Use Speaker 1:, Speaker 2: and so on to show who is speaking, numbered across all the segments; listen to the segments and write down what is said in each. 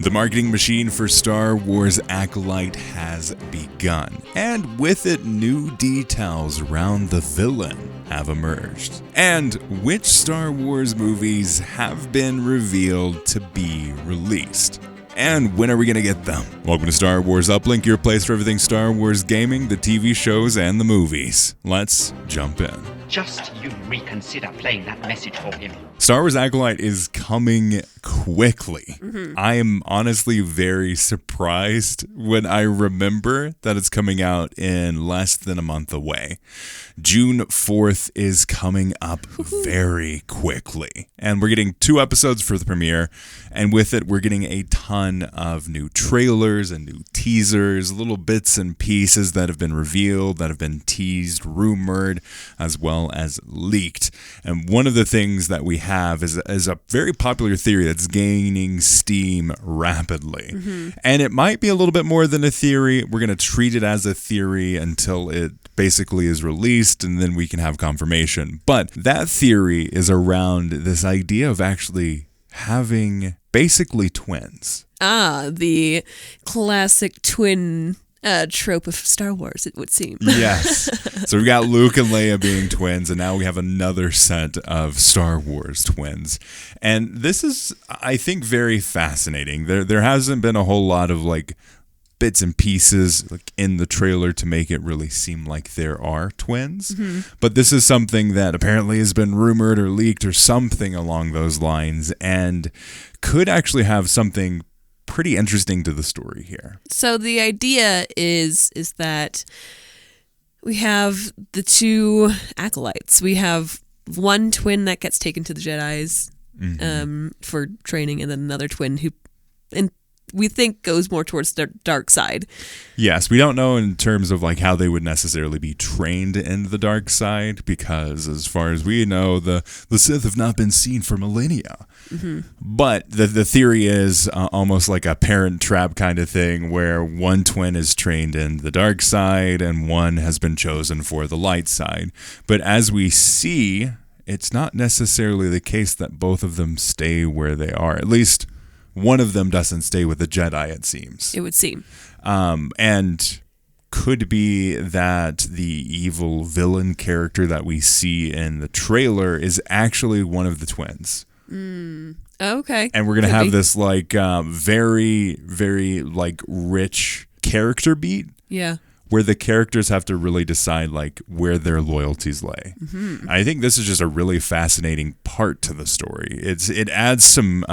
Speaker 1: The marketing machine for Star Wars Acolyte has begun, and with it, new details around the villain have emerged. And which Star Wars movies have been revealed to be released? And when are we going to get them? Welcome to Star Wars Uplink, your place for everything Star Wars gaming, the TV shows, and the movies. Let's jump in.
Speaker 2: Just you reconsider playing that message for him.
Speaker 1: Star Wars Acolyte is coming quickly. I am honestly very surprised when I remember that it's coming out in less than a month away. June 4th is coming up very quickly. And we're getting 2 episodes for the premiere. And with it, we're getting a ton of new trailers and new teasers, little bits and pieces that have been revealed, that have been teased, rumored, as well as leaked. And one of the things that we have is a very popular theory that's gaining steam rapidly. And it might be a little bit more than a theory. We're going to treat it as a theory until it basically is released, and then we can have confirmation. But that theory is around this idea of actually having basically twins.
Speaker 3: The classic twin trope of Star Wars, it would seem.
Speaker 1: Yes. So we've got Luke and Leia being twins, and now we have another set of Star Wars twins. And this is, I think, very fascinating. There hasn't been a whole lot of bits and pieces in the trailer to make it really seem like there are twins. But this is something that apparently has been rumored or leaked or something along those lines, and could actually have something pretty interesting to the story here.
Speaker 3: So the idea is that we have the 2 acolytes. We have one twin that gets taken to the Jedis for training, and then another twin who we think goes more towards the dark side.
Speaker 1: Yes, we don't know in terms of how they would necessarily be trained in the dark side, because as far as we know, the Sith have not been seen for millennia. But the theory is almost like a Parent Trap kind of thing, where one twin is trained in the dark side and one has been chosen for the light side. But as we see, it's not necessarily the case that both of them stay where they are. At least one of them doesn't stay with the Jedi, it seems.
Speaker 3: It would seem.
Speaker 1: And could be that the evil villain character that we see in the trailer is actually one of the twins.
Speaker 3: Okay.
Speaker 1: And we're going to have this very, very rich character beat.
Speaker 3: Yeah.
Speaker 1: Where the characters have to really decide where their loyalties lay. I think this is just a really fascinating part to the story. It adds some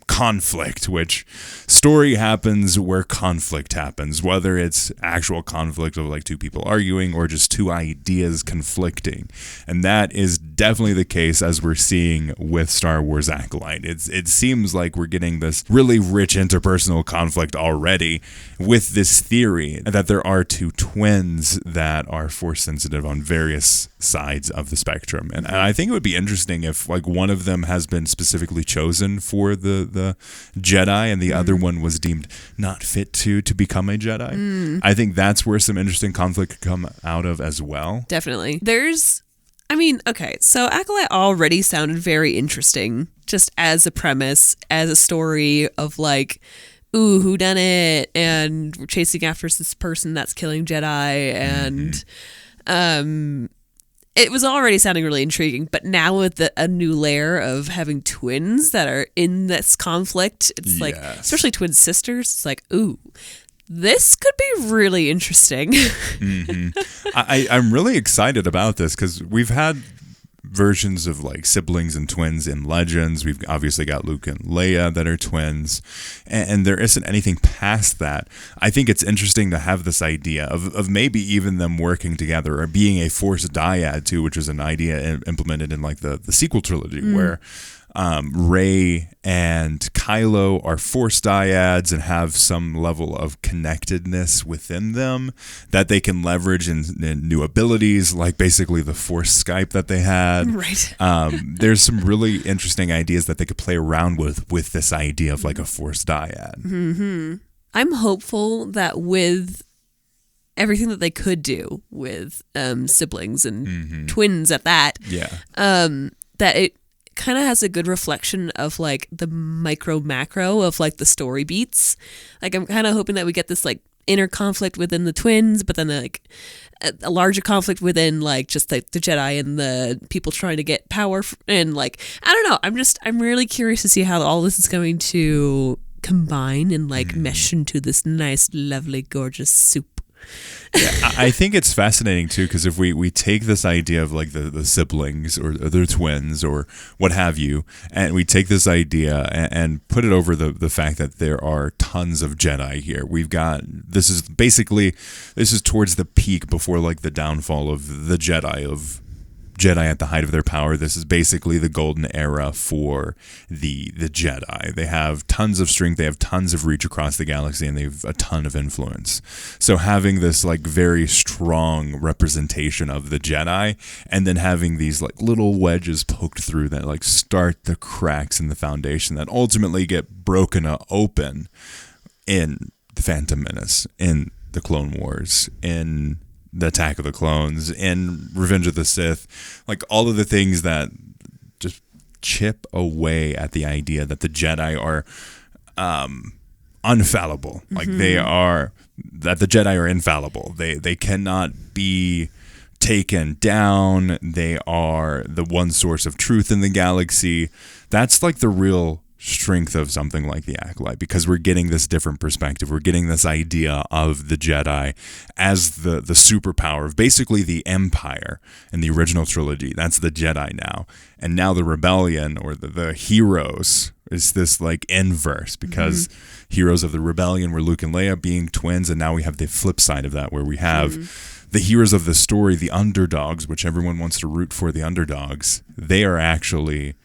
Speaker 1: conflict, which story happens where conflict happens, whether it's actual conflict of 2 people arguing or just 2 ideas conflicting. And that is definitely the case as we're seeing with Star Wars Acolyte. It seems like we're getting this really rich interpersonal conflict already with this theory that there are 2 twins that are force sensitive on various sides of the spectrum. And I think it would be interesting if one of them has been specifically chosen for the Jedi and the other one was deemed not fit to become a Jedi. I think that's where some interesting conflict could come out of as well.
Speaker 3: Definitely. So Acolyte already sounded very interesting just as a premise, as a story of ooh, whodunit, and we're chasing after this person that's killing Jedi, and it was already sounding really intriguing, but now with a new layer of having twins that are in this conflict, it's especially twin sisters, it's ooh, this could be really interesting.
Speaker 1: I'm really excited about this because we've had versions of siblings and twins in Legends. We've obviously got Luke and Leia that are twins, and there isn't anything past that. I think it's interesting to have this idea of maybe even them working together or being a Force dyad too, which is an idea implemented in the sequel trilogy where Rey and Kylo are Force dyads and have some level of connectedness within them that they can leverage in new abilities, like basically the Force Skype that they had.
Speaker 3: Right.
Speaker 1: There's some really interesting ideas that they could play around with this idea of a Force dyad.
Speaker 3: I'm hopeful that with everything that they could do with siblings and twins at that, that kind of has a good reflection of like the micro macro of like the story beats. Like I'm kind of hoping that we get this like inner conflict within the twins, but then like a larger conflict within like just like the Jedi and the people trying to get power and like I don't know. I'm really curious to see how all this is going to combine and like mesh into this nice, lovely, gorgeous soup.
Speaker 1: Yeah, I think it's fascinating too, because if we take this idea of like the siblings or their twins or what have you, and we take this idea and put it over the fact that there are tons of Jedi here. This is towards the peak before like the downfall of the Jedi at the height of their power. This is basically the golden era for the Jedi. They have tons of strength, they have tons of reach across the galaxy, and they have a ton of influence. So having this like very strong representation of the Jedi, and then having these like little wedges poked through that like start the cracks in the foundation that ultimately get broken open in the Phantom Menace, in the Clone Wars, in the Attack of the Clones, in Revenge of the Sith, like all of the things that just chip away at the idea that the Jedi are unfallible. Like that the Jedi are infallible. They cannot be taken down. They are the one source of truth in the galaxy. That's like the real strength of something like the Acolyte, because we're getting this different perspective. We're getting this idea of the Jedi as the superpower of basically the Empire in the original trilogy. That's the Jedi now. And now the Rebellion, or the heroes, is this like inverse, because heroes of the Rebellion were Luke and Leia being twins, and now we have the flip side of that, where we have the heroes of the story, the underdogs, which everyone wants to root for the underdogs. They are actually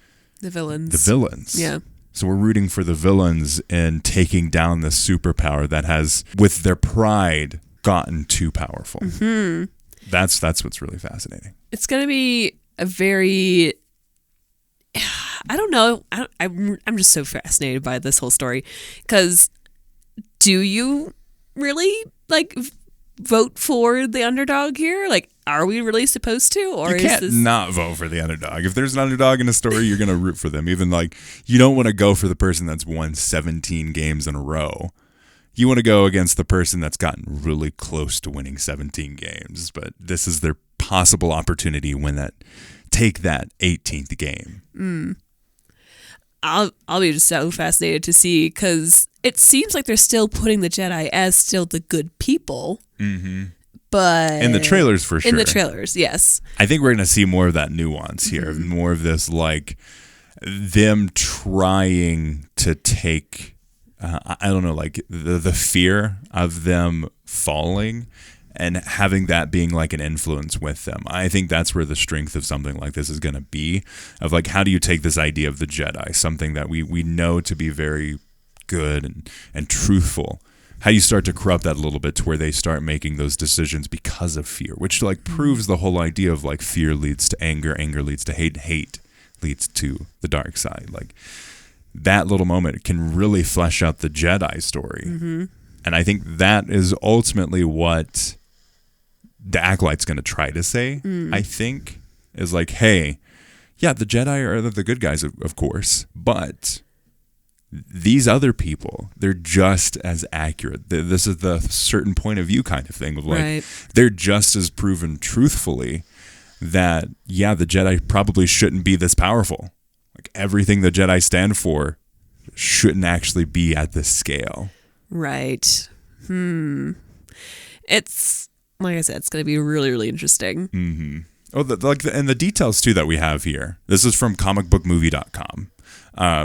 Speaker 3: the villains. Yeah.
Speaker 1: So we're rooting for the villains and taking down this superpower that has, with their pride, gotten too powerful. That's what's really fascinating.
Speaker 3: It's going to be a very, I don't know. I'm just so fascinated by this whole story, because do you really like vote for the underdog here? Like, are we really supposed to? Or
Speaker 1: you can't not vote for the underdog. If there's an underdog in a story, you're going to root for them. Even like, you don't want to go for the person that's won 17 games in a row. You want to go against the person that's gotten really close to winning 17 games, but this is their possible opportunity to take that 18th game.
Speaker 3: I'll be just so fascinated to see, because it seems like they're still putting the Jedi as still the good people. But
Speaker 1: in the trailers, for sure.
Speaker 3: In the trailers, yes.
Speaker 1: I think we're going to see more of that nuance here, more of this like them trying to take, I don't know, like the fear of them falling and having that being like an influence with them. I think that's where the strength of something like this is going to be, of like, how do you take this idea of the Jedi, something that we know to be very good and truthful, how do you start to corrupt that a little bit to where they start making those decisions because of fear, which like proves the whole idea of like fear leads to anger, anger leads to hate, hate leads to the dark side. Like that little moment can really flesh out the Jedi story. And I think that is ultimately what the Acolyte's going to try to say, I think, is like, hey, yeah, the Jedi are the good guys, of course, but these other people, they're just as accurate. This is the certain point of view kind of thing of like, they're just as proven truthfully that, yeah, the Jedi probably shouldn't be this powerful. Like everything the Jedi stand for shouldn't actually be at this scale.
Speaker 3: Right. It's, like I said, it's going to be really, really interesting.
Speaker 1: Oh, and the details too that we have here. This is from comicbookmovie.com.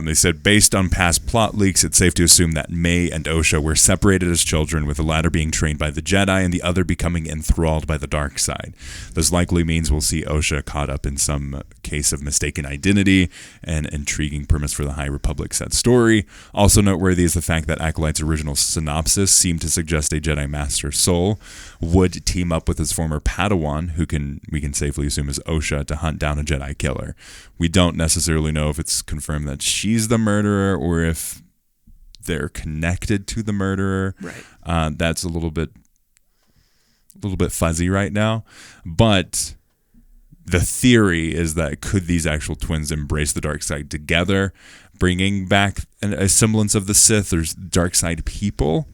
Speaker 1: They said, based on past plot leaks, it's safe to assume that Mae and Osha were separated as children, with the latter being trained by the Jedi and the other becoming enthralled by the dark side. This likely means we'll see Osha caught up in some case of mistaken identity, an intriguing premise for the High Republic set story. Also noteworthy is the fact that Acolyte's original synopsis seemed to suggest a Jedi Master Soul would team up with his former Padawan, who we can safely assume is Osha, to hunt down a Jedi killer. We don't necessarily know if it's confirmed that she's the murderer or if they're connected to the murderer.
Speaker 3: Right.
Speaker 1: That's a little bit fuzzy right now, but the theory is that could these actual twins embrace the dark side together, bringing back a semblance of the Sith or dark side people?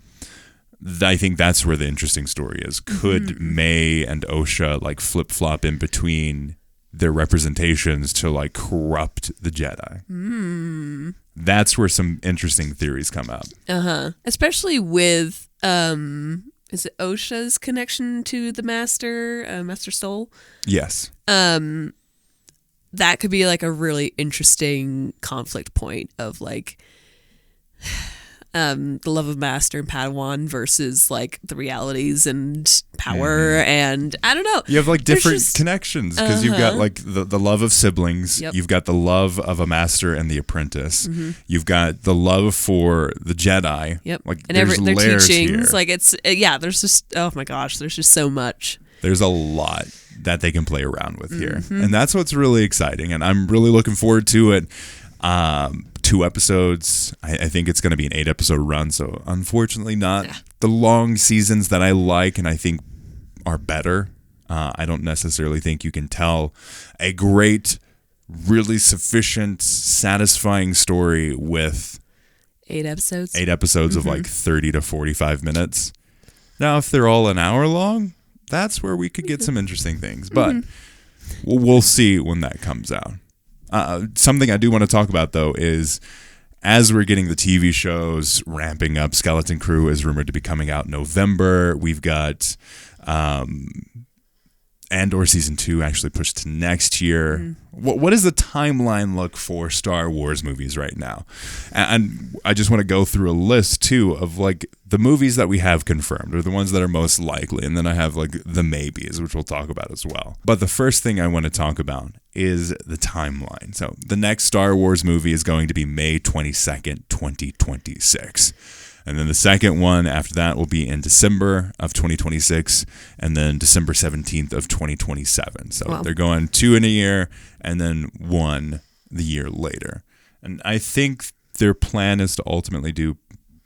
Speaker 1: I think that's where the interesting story is. Could Mae and Osha like flip-flop in between their representations to like corrupt the Jedi? That's where some interesting theories come up.
Speaker 3: Especially with is it Osha's connection to the Master, Master Soul?
Speaker 1: Yes.
Speaker 3: That could be like a really interesting conflict point of like the love of Master and Padawan versus like the realities and power, and I don't know.
Speaker 1: You have like different connections because you've got like the love of siblings, you've got the love of a master and the apprentice, you've got the love for the Jedi. Like
Speaker 3: and
Speaker 1: their
Speaker 3: teachings,
Speaker 1: here.
Speaker 3: like it's there's just oh my gosh, there's just so much.
Speaker 1: There's a lot that they can play around with here, and that's what's really exciting, and I'm really looking forward to it. 2 episodes. I think it's going to be an 8-episode run, so unfortunately not the long seasons that I like and I think are better. I don't necessarily think you can tell a great, really sufficient, satisfying story with
Speaker 3: 8 episodes.
Speaker 1: 8 episodes of like 30 to 45 minutes. Now, if they're all an hour long, that's where we could get some interesting things, but we'll see when that comes out. Something I do want to talk about, though, is as we're getting the TV shows ramping up, Skeleton Crew is rumored to be coming out in November. We've got Andor Season 2 actually pushed to next year. What does the timeline look for Star Wars movies right now? And I just want to go through a list, too, of like the movies that we have confirmed or the ones that are most likely. And then I have like the maybes, which we'll talk about as well. But the first thing I want to talk about is the timeline. So the next Star Wars movie is going to be May 22nd, 2026. And then the second one after that will be in December of 2026 and then December 17th of 2027. So they're going 2 in a year and then 1 the year later. And I think their plan is to ultimately do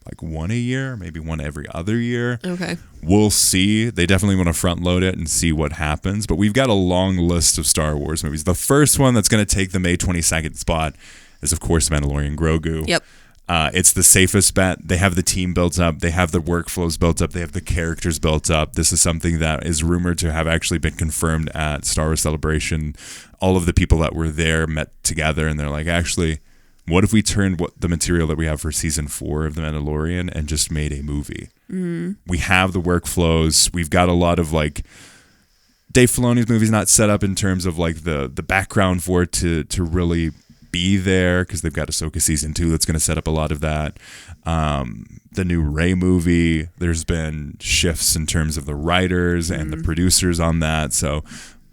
Speaker 1: like 1 a year, maybe 1 every other year.
Speaker 3: Okay.
Speaker 1: We'll see. They definitely want to front load it and see what happens. But we've got a long list of Star Wars movies. The first one that's going to take the May 22nd spot is, of course, Mandalorian Grogu.
Speaker 3: Yep.
Speaker 1: It's the safest bet. They have the team built up. They have the workflows built up. They have the characters built up. This is something that is rumored to have actually been confirmed at Star Wars Celebration. All of the people that were there met together, and they're like, actually, what if we turned the material that we have for season 4 of The Mandalorian and just made a movie? We have the workflows. We've got a lot of like Dave Filoni's movie's not set up in terms of like the background for it to really be there because they've got Ahsoka season 2 that's going to set up a lot of that. The new Rey movie, there's been shifts in terms of the writers and the producers on that, so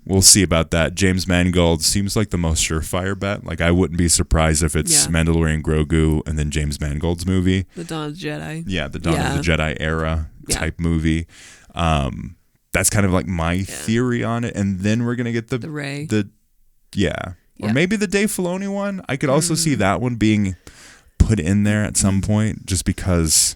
Speaker 1: we'll see about that. James Mangold seems like the most surefire bet. Like I wouldn't be surprised if it's Mandalorian Grogu and then James Mangold's movie,
Speaker 3: The Dawn of the Jedi.
Speaker 1: Yeah, the Dawn of the Jedi era type movie. That's kind of like my theory on it, and then we're gonna get the
Speaker 3: Rey.
Speaker 1: Or maybe the Dave Filoni one. I could also see that one being put in there at some point just because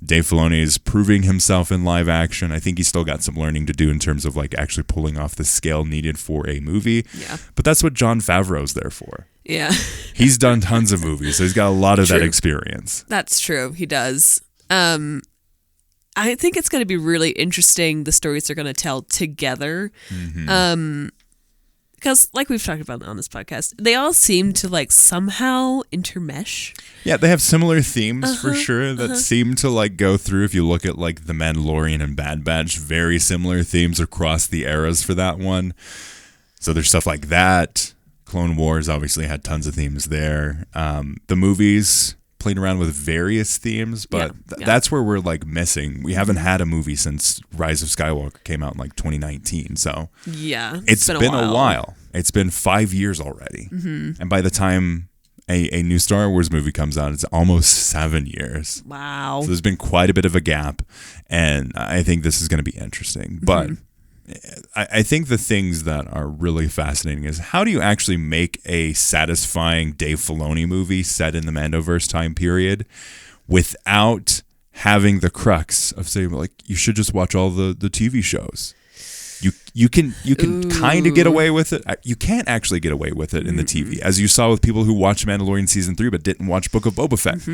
Speaker 1: Dave Filoni is proving himself in live action. I think he's still got some learning to do in terms of like actually pulling off the scale needed for a movie. Yeah. But that's what Jon Favreau's there for.
Speaker 3: Yeah.
Speaker 1: He's done tons of movies, so he's got a lot of that experience.
Speaker 3: That's true. He does. I think it's going to be really interesting, the stories they're going to tell together. Because, like we've talked about on this podcast, they all seem to like somehow intermesh.
Speaker 1: Yeah, they have similar themes for sure that seem to like go through. If you look at like The Mandalorian and Bad Batch, very similar themes across the eras for that one. So there's stuff like that. Clone Wars obviously had tons of themes there. The movies played around with various themes, but that's where we're like missing. We haven't had a movie since Rise of Skywalker came out in like 2019. So it's been a while. It's been 5 years already. And by the time a new Star Wars movie comes out, it's almost 7 years.
Speaker 3: Wow.
Speaker 1: So there's been quite a bit of a gap, and I think this is going to be interesting. But I think the things that are really fascinating is how do you actually make a satisfying Dave Filoni movie set in the Mandoverse time period without having the crux of saying, like, you should just watch all the TV shows. You can kind of get away with it. You can't actually get away with it in the TV, as you saw with people who watched Mandalorian season 3 but didn't watch Book of Boba Fett.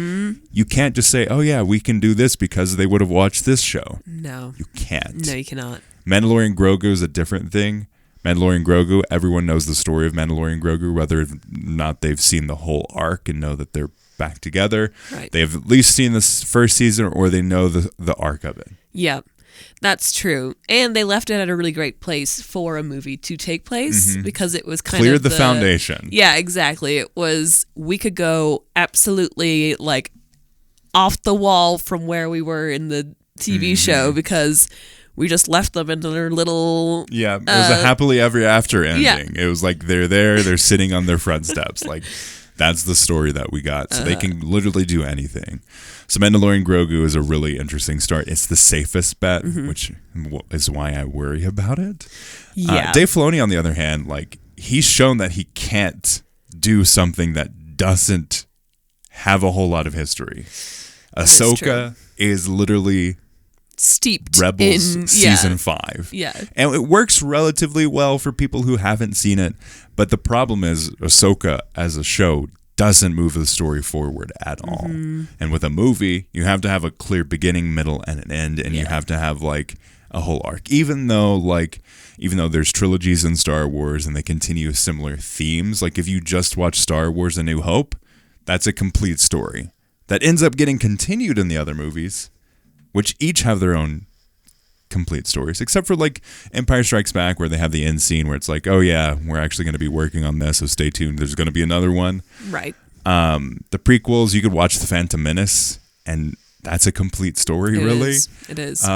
Speaker 1: You can't just say, "Oh yeah, we can do this because they would have watched this show."
Speaker 3: No,
Speaker 1: you can't.
Speaker 3: No, you cannot.
Speaker 1: Mandalorian Grogu is a different thing. Mandalorian Grogu, everyone knows the story of Mandalorian Grogu, whether or not they've seen the whole arc and know that they're back together.
Speaker 3: Right.
Speaker 1: They've at least seen this first season, or they know the arc of it.
Speaker 3: Yeah. That's true. And they left it at a really great place for a movie to take place because it was kind
Speaker 1: Cleared
Speaker 3: of
Speaker 1: the foundation.
Speaker 3: Yeah, exactly. It was, we could go absolutely like off the wall from where we were in the TV show because we just left them in their little...
Speaker 1: Yeah, it was a happily ever after ending.
Speaker 3: Yeah.
Speaker 1: It was like they're sitting on their front steps. Like, that's the story that we got. So they can literally do anything. So Mandalorian Grogu is a really interesting start. It's the safest bet, which is why I worry about it.
Speaker 3: Yeah.
Speaker 1: Dave Filoni, on the other hand, like, he's shown that he can't do something that doesn't have a whole lot of history. Ahsoka is literally
Speaker 3: steeped
Speaker 1: Rebels
Speaker 3: in
Speaker 1: season 5.
Speaker 3: Yeah.
Speaker 1: And it works relatively well for people who haven't seen it. But the problem is Ahsoka as a show doesn't move the story forward at all. And with a movie, you have to have a clear beginning, middle, and an end, and you have to have like a whole arc. Even though there's trilogies in Star Wars and they continue similar themes, like if you just watch Star Wars A New Hope, that's a complete story that ends up getting continued in the other movies, which each have their own complete stories, except for like Empire Strikes Back, where they have the end scene where it's like, oh yeah, we're actually going to be working on this, so stay tuned, there's going to be another one.
Speaker 3: Right.
Speaker 1: The prequels, you could watch The Phantom Menace, and that's a complete story, really.
Speaker 3: It is.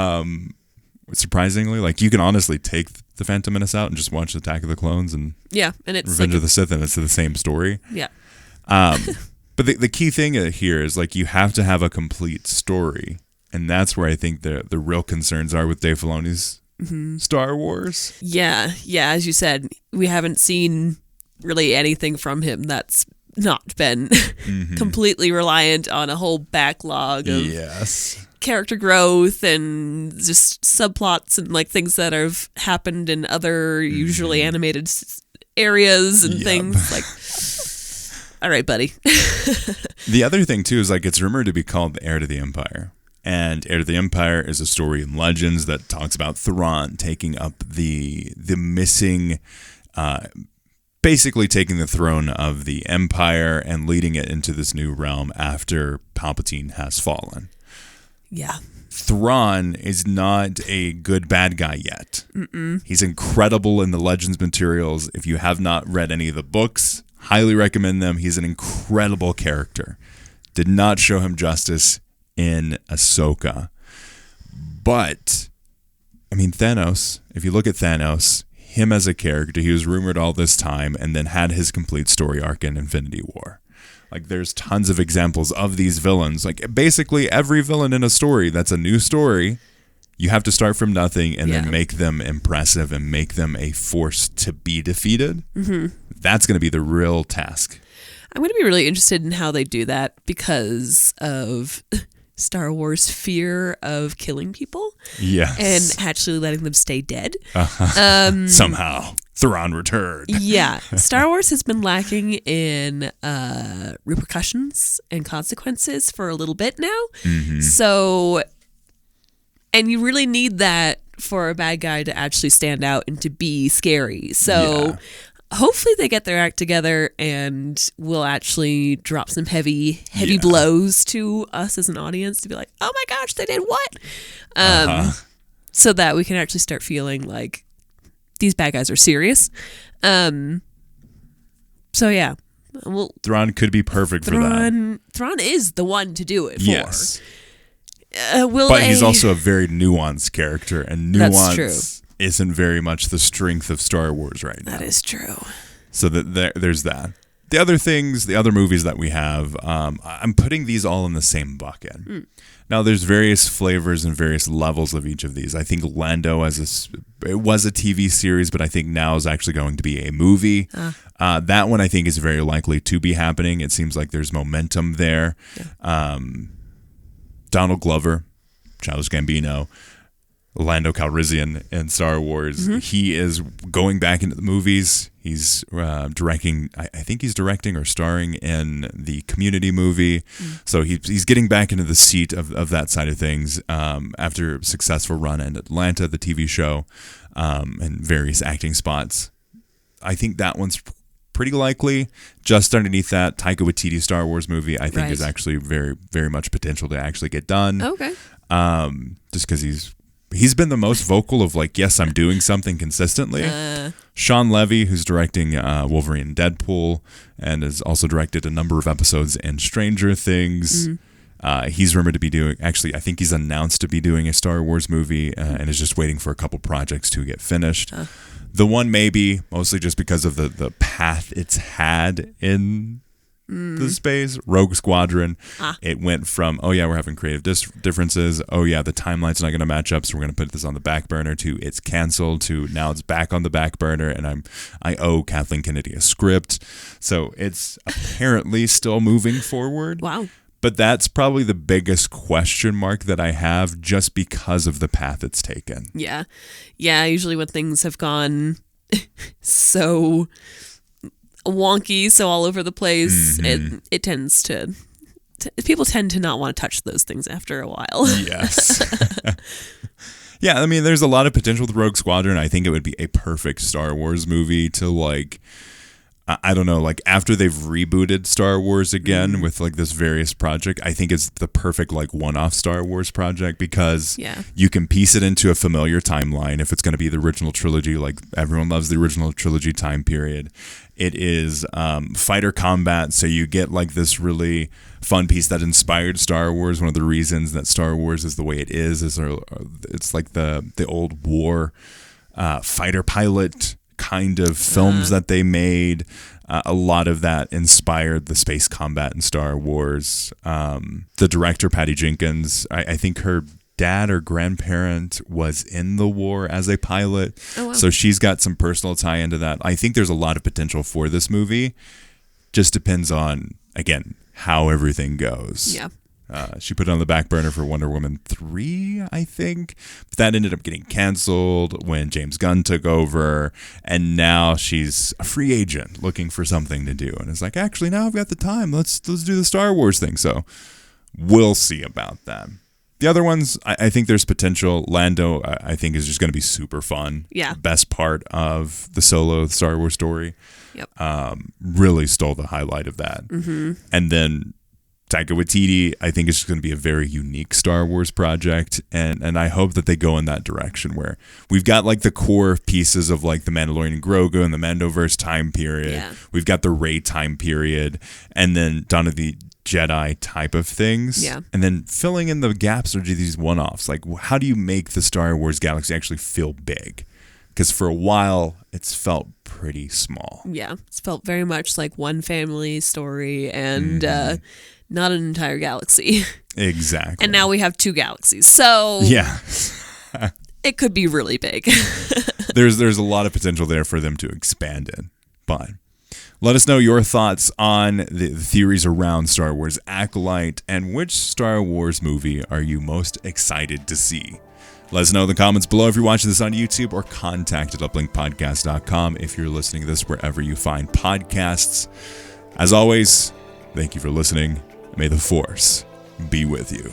Speaker 1: Surprisingly, like, you can honestly take The Phantom Menace out and just watch Attack of the Clones and
Speaker 3: and it's
Speaker 1: Revenge
Speaker 3: like
Speaker 1: of the Sith, and it's the same story.
Speaker 3: Yeah.
Speaker 1: But the key thing here is, like, you have to have a complete story. And that's where I think the real concerns are with Dave Filoni's Star Wars.
Speaker 3: Yeah, as you said, we haven't seen really anything from him that's not been completely reliant on a whole backlog of character growth and just subplots and like things that have happened in other usually animated areas and things like. All right, buddy.
Speaker 1: The other thing too is, like, it's rumored to be called The Heir to the Empire. And Heir to the Empire is a story in Legends that talks about Thrawn taking up the missing, basically taking the throne of the Empire and leading it into this new realm after Palpatine has fallen.
Speaker 3: Yeah.
Speaker 1: Thrawn is not a good bad guy yet. He's incredible in the Legends materials. If you have not read any of the books, highly recommend them. He's an incredible character. Did not show him justice in Ahsoka. But, I mean, Thanos, if you look at Thanos, him as a character, he was rumored all this time and then had his complete story arc in Infinity War. Like, there's tons of examples of these villains. Like, basically every villain in a story that's a new story, you have to start from nothing and then make them impressive and make them a force to be defeated. That's going to be the real task.
Speaker 3: I'm going to be really interested in how they do that because of Star Wars' fear of killing people.
Speaker 1: Yes.
Speaker 3: And actually letting them stay dead.
Speaker 1: Somehow. Thrawn returned.
Speaker 3: Yeah. Star Wars has been lacking in repercussions and consequences for a little bit now. So, and you really need that for a bad guy to actually stand out and to be scary. So hopefully they get their act together and will actually drop some heavy blows to us as an audience to be like, oh my gosh, they did what? So that we can actually start feeling like these bad guys are serious. So yeah. Well,
Speaker 1: Thrawn could be perfect for that.
Speaker 3: Thrawn is the one to do it for.
Speaker 1: Yes. But he's also a very nuanced character, and nuance isn't very much the strength of Star Wars right now.
Speaker 3: That is true.
Speaker 1: So there's that. The other movies that we have, I'm putting these all in the same bucket. Now, there's various flavors and various levels of each of these. I think Lando it was a TV series, but I think now is actually going to be a movie. That one I think is very likely to be happening. It seems like there's momentum there. Yeah. Donald Glover, Childish Gambino, Lando Calrissian in Star Wars. He is going back into the movies. He's directing, I think he's directing or starring in the Community movie. So he's getting back into the seat of that side of things after a successful run in Atlanta, the TV show, and various acting spots. I think that one's pretty likely. Just underneath that, Taika Waititi Star Wars movie, I think is actually very, very much potential to actually get done.
Speaker 3: Okay.
Speaker 1: Just because he's been the most vocal of like, yes, I'm doing something consistently. Sean Levy, who's directing Wolverine and Deadpool, and has also directed a number of episodes in Stranger Things. He's rumored to be doing, actually, I think he's announced to be doing a Star Wars movie and is just waiting for a couple projects to get finished. The one maybe, mostly just because of the path it's had in the space, Rogue Squadron. It went from, oh yeah, we're having creative differences, oh yeah, the timeline's not going to match up, so we're going to put this on the back burner, to it's canceled, to now it's back on the back burner, and I owe Kathleen Kennedy a script. So it's apparently still moving forward.
Speaker 3: Wow.
Speaker 1: But that's probably the biggest question mark that I have, just because of the path it's taken.
Speaker 3: Yeah. Usually when things have gone so wonky, so all over the place, it tends to people tend to not want to touch those things after a while.
Speaker 1: Yes. Yeah, I mean, there's a lot of potential with Rogue Squadron. I think it would be a perfect Star Wars movie to, like, I don't know, like, after they've rebooted Star Wars again with, like, this various project, I think it's the perfect, like, one-off Star Wars project, because you can piece it into a familiar timeline if it's going to be the original trilogy. Like, everyone loves the original trilogy time period. It is fighter combat, so you get, like, this really fun piece that inspired Star Wars. One of the reasons that Star Wars is the way it is it's like the old war fighter pilot kind of films that they made. A lot of that inspired the space combat in Star Wars. The director, Patty Jenkins, I think her dad or grandparent was in the war as a pilot. Oh, wow. So she's got some personal tie into that. I think there's a lot of potential for this movie. Just depends on, again, how everything goes.
Speaker 3: Yeah.
Speaker 1: She put it on the back burner for Wonder Woman 3, I think. But that ended up getting canceled when James Gunn took over. And now she's a free agent looking for something to do. And it's like, actually, now I've got the time. Let's do the Star Wars thing. So we'll see about that. The other ones, I think there's potential. Lando, I think, is just going to be super fun.
Speaker 3: Yeah.
Speaker 1: Best part of the solo Star Wars story.
Speaker 3: Yep.
Speaker 1: Really stole the highlight of that. And then Taika Waititi, I think, is going to be a very unique Star Wars project, and I hope that they go in that direction where we've got, like, the core pieces of, like, the Mandalorian and Grogu and the Mandoverse time period. Yeah. We've got the Rey time period, and then Dawn of the Jedi type of things. Yeah. And then filling in the gaps are these one-offs. Like, how do you make the Star Wars galaxy actually feel big? Because for a while, it's felt pretty small. Yeah,
Speaker 3: it's felt very much like one family story and not an entire galaxy.
Speaker 1: Exactly.
Speaker 3: And now we have two galaxies. So
Speaker 1: yeah,
Speaker 3: it could be really big.
Speaker 1: There's a lot of potential there for them to expand it. But let us know your thoughts on the theories around Star Wars Acolyte, and which Star Wars movie are you most excited to see? Let us know in the comments below if you're watching this on YouTube, or contact at uplinkpodcast.com if you're listening to this wherever you find podcasts. As always, thank you for listening. May the Force be with you.